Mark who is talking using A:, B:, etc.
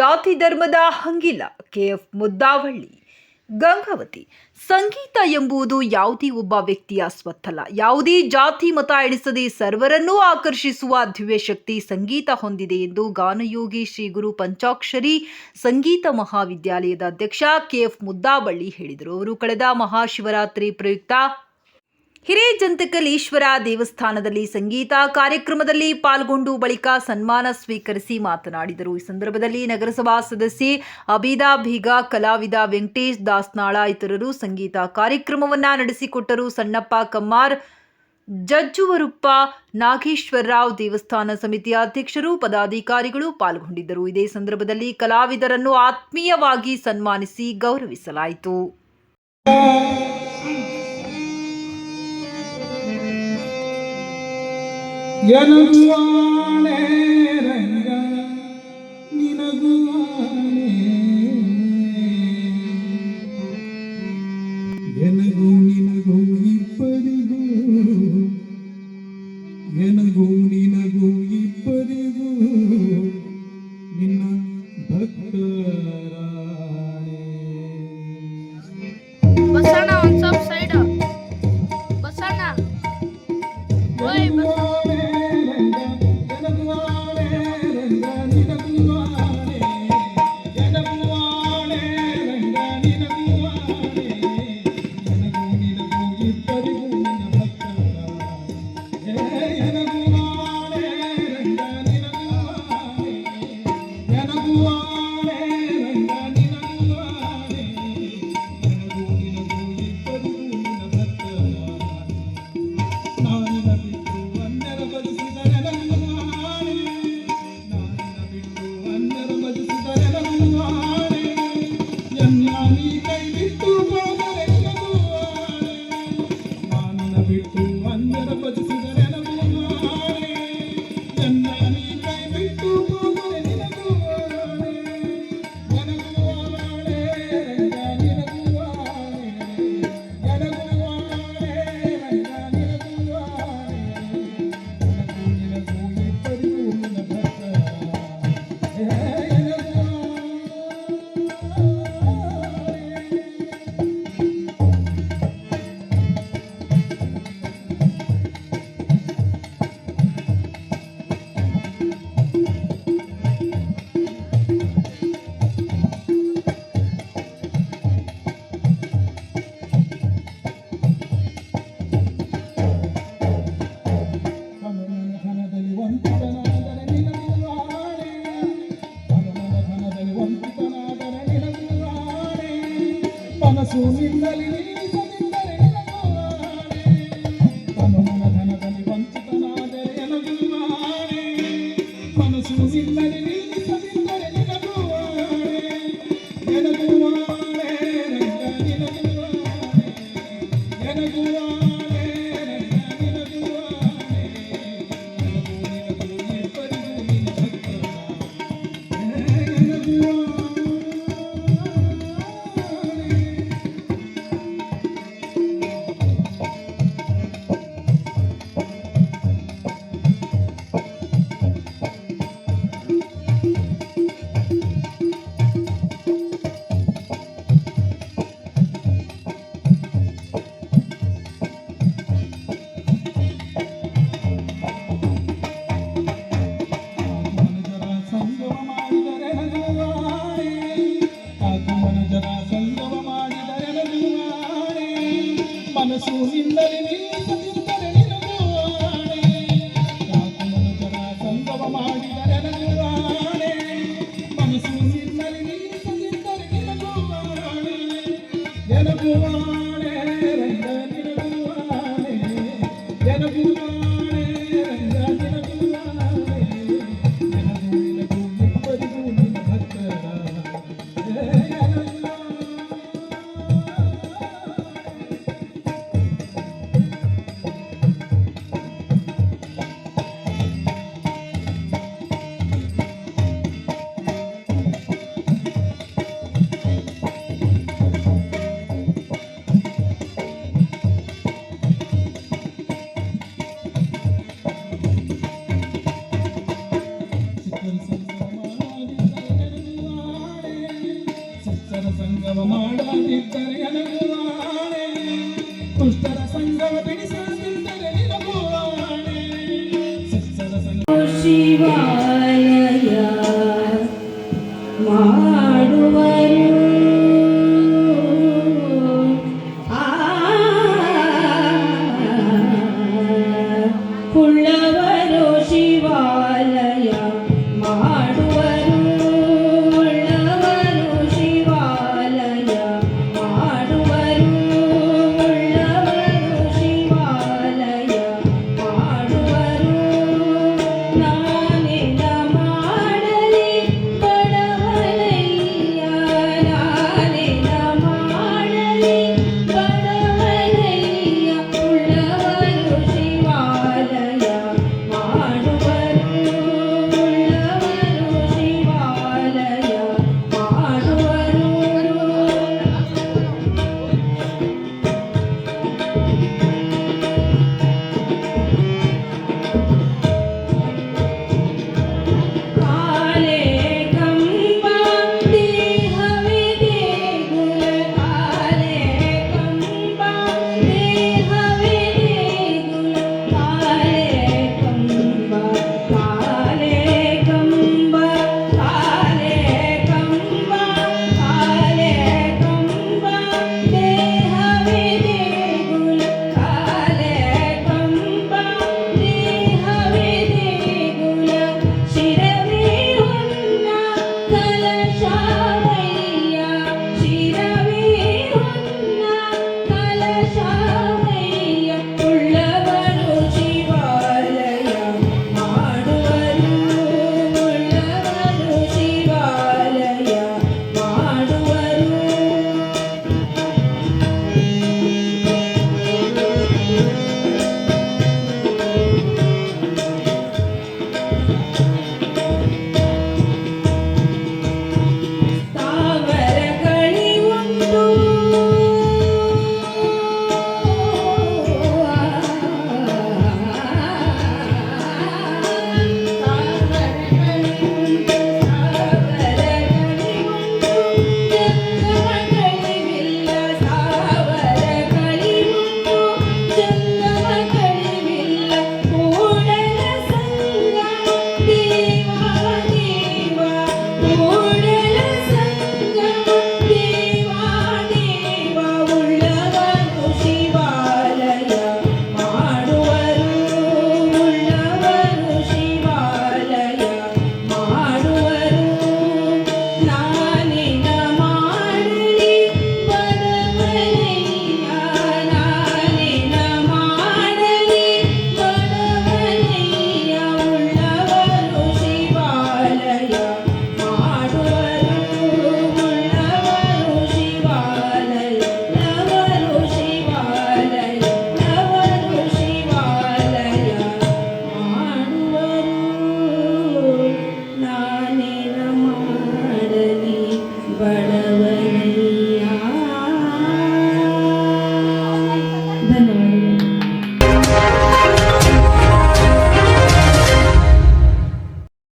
A: ಜಾತಿ ಧರ್ಮದ ಹಂಗಿಲ್ಲ. ಕೆಎಫ್ ಮುದ್ದಾವಳ್ಳಿ. ಗಂಗಾವತಿ. ಸಂಗೀತ ಎಂಬುದು ಯಾವುದೇ ಒಬ್ಬ ವ್ಯಕ್ತಿಯ ಸ್ವತ್ತಲ್ಲ. ಯಾವುದೇ ಜಾತಿ ಮತ ಎಣಿಸದೆ ಸರ್ವರನ್ನೂ ಆಕರ್ಷಿಸುವ ದಿವ್ಯ ಶಕ್ತಿ ಸಂಗೀತ ಹೊಂದಿದೆ ಎಂದು ಗಾನಯೋಗಿ ಶ್ರೀ ಗುರು ಪಂಚಾಕ್ಷರಿ ಸಂಗೀತ ಮಹಾವಿದ್ಯಾಲಯದ ಅಧ್ಯಕ್ಷ ಕೆಎಫ್ ಮುದ್ದಾವಳ್ಳಿ ಹೇಳಿದರು. ಅವರು ಕಳೆದ ಮಹಾಶಿವರಾತ್ರಿ ಪ್ರಯುಕ್ತ ಹಿರೇಜಂತಕಲ್ ಈಶ್ವರ ದೇವಸ್ಥಾನದಲ್ಲಿ ಸಂಗೀತ ಕಾರ್ಯಕ್ರಮದಲ್ಲಿ ಪಾಲ್ಗೊಂಡು ಬಳಿಕ ಸನ್ಮಾನ ಸ್ವೀಕರಿಸಿ ಮಾತನಾಡಿದರು. ಈ ಸಂದರ್ಭದಲ್ಲಿ ನಗರಸಭಾ ಸದಸ್ಯೆ ಅಬೀದಾ ಬೇಗ, ಕಲಾವಿದ ವೆಂಕಟೇಶ್ ದಾಸ್ನಾಳ ಇತರರು ಸಂಗೀತ ಕಾರ್ಯಕ್ರಮವನ್ನು ನಡೆಸಿಕೊಟ್ಟರು. ಸಣ್ಣಪ್ಪ ಕಮ್ಮಾರ್, ಜಜ್ಜುವರುಪ್ಪ, ನಾಗೇಶ್ವರರಾವ್, ದೇವಸ್ಥಾನ ಸಮಿತಿಯ ಅಧ್ಯಕ್ಷರು, ಪದಾಧಿಕಾರಿಗಳು ಪಾಲ್ಗೊಂಡಿದ್ದರು. ಇದೇ ಸಂದರ್ಭದಲ್ಲಿ ಕಲಾವಿದರನ್ನು ಆತ್ಮೀಯವಾಗಿ ಸನ್ಮಾನಿಸಿ ಗೌರವಿಸಲಾಯಿತು.
B: ಎನಗುವಾಣೆ ರಂಗ ನಿನಗುವಾಣೆ ಎನಗೂ ನಿನಗೂ ಇಬ್ಬರಿಗೂ ಎನಗೂ ನಿನಗೂ ಇಬ್ಬರಿಗೂ ನಿನ್ನ ಭಕ್ತರಾಣೆ.
C: ಬಸಣ್ಣ ಒಂದು ಸ್ವಲ್ಪ ಸೈಡ್ ಬಸಣ್ಣ ಓಯ್
B: ಮನಸ್ಸು ನಿನ್ನಲ್ಲಿ ನೀಸದಿದ್ದರೆ ನಿನಗುವಾಣೆ, ತನುಮನ ಧನದಲ್ಲಿ ವಂಚಿತನಾದರೆ ಎನಗುವಾಣೆ. ಮನಸ್ಸು ನಿನ್ನಲ್ಲಿ ನೀಸದಿದ್ದರೆ ನಿನಗುವಾಣೆ, ಎನಗುವಾಣೆ ರಂಗ ನಿನಗುವಾಣೆ, ಎನಗುವಾಣೆ ರಂಗ ನಿನಗುವಾಣೆ. ಎನಗೂ ನಿನಗೂ ಇಬ್ಬರಿಗೂ ನಿನ್ನ ಭಕ್ತರಾಣೆ, ಎನಗುವಾಣೆ. ಮನಸ್ಸು ನಿನ್ನಲ್ಲಿ ನೀಸದಿದ್ದರೆ ನಿನಗುವಾಣೆ, ಕಾಕುಮನ ಜನ ಸಂಗಮ ಮಾಡಿದರೆ ನಗುವಾಣೆ. ಮನಸ್ಸು ನಿನ್ನಲ್ಲಿ ನೀಸದಿದ್ದರೆ ನಿನಗುವಾಣೆ, ಎನಗುವಾಣೆ ರಂಗ ನಿನಗುವಾಣೆ, ಎನಗುವಾಣೆ ರಂಗ ನಿನಗುವಾಣೆ. ಎನಗೂ ನಿನಗೂ ಇಬ್ಬರಿಗೂ ನಿನ್ನ ಭಕ್ತರಾಣೆ. ಸಂಗಮ ಮಾಡದಿದ್ದರೆ ನನಗುವಾಣೆ ದುಷ್ಟರ ಸಂಗಮ ಬಿಡಿಸದಿದ್ದರೆ ನಿನಗುವಾಣೆ ಶಿಷ್ಟರ ಸಂಗಮ
D: ಶಿವಾಲಯ ಮಾಡುವ